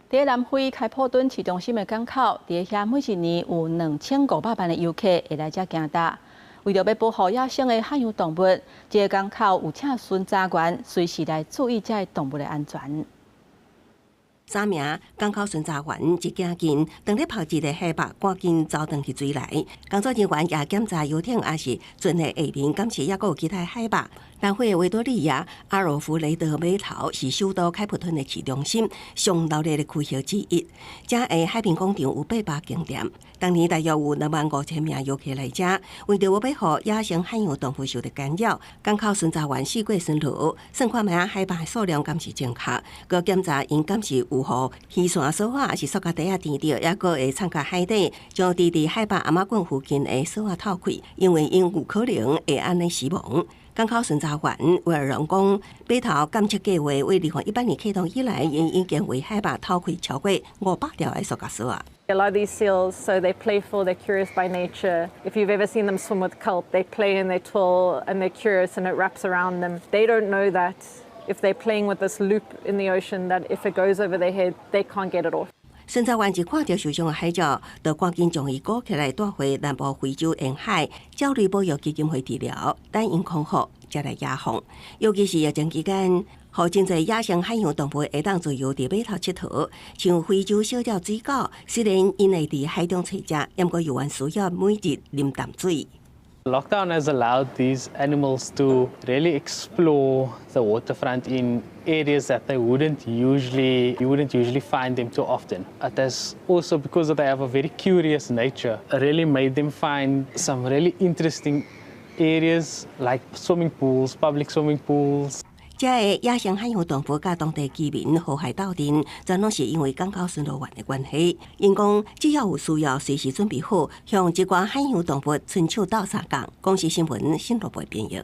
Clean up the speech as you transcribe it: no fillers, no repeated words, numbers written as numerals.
在南非开普敦市中心的港口，伫遐每一年有2500万的游客会来遮行踏。为着要保护野生的海洋动物，这个港口有请巡查员随时来注意这动物的安全。 3名港口巡查员一行近，当日拍一个海豹，赶紧走转去水内。工作人员也检查游艇，也是船的下面监视，也有其他海豹。南非的维多利亚阿罗夫雷德码头是首都开普敦的市中心，上闹热的区域之一。这的海滨广场有800间店，当年大约有25000名游客来遮。为着要保护野生海洋动物受到干扰，港口巡查员四过巡逻，算看卖海豹的数量敢是正确，佮检查因敢是有互鱼线索啊，还是塑胶袋啊填着，也佮会掺到海底，将伫海豹阿妈棍附近的索啊透开，因为因有可能会安尼死亡。 港口巡查员威尔人讲，码头监测计划为2018年启动以来，已经为海豹偷开超过500条的塑胶索啊。 A lot of these seals, so they're playful, they're curious by nature. If you've ever seen them swim with kelp, they play and they twirl and they're curious and it wraps around them. They don't know that if they're playing with this loop in the ocean, that if it goes over their head, they can't get it off. 巡查员一看到受伤的海鸟，就赶紧将伊裹起来带回南部非洲沿海鸟类保育基金会治疗，等因康复才来野放。尤其是疫情期间，互真侪野生海洋动物会当自由伫码头佚佗，像非洲小鸟水狗，虽然因会伫海中找食，不过又还需要每日啉淡水。 Lockdown has allowed these animals to really explore the waterfront in areas that you wouldn't usually find them too often. It has also, because they have a very curious nature, really made them find some really interesting areas like swimming pools, public swimming pools. 这个野生海洋动物甲当地居民和谐斗阵，全拢是因为港口巡逻员的关系。因讲只要有需要，随时准备好，向一寡海洋动物伸手斗相共。公视新闻新罗培编译。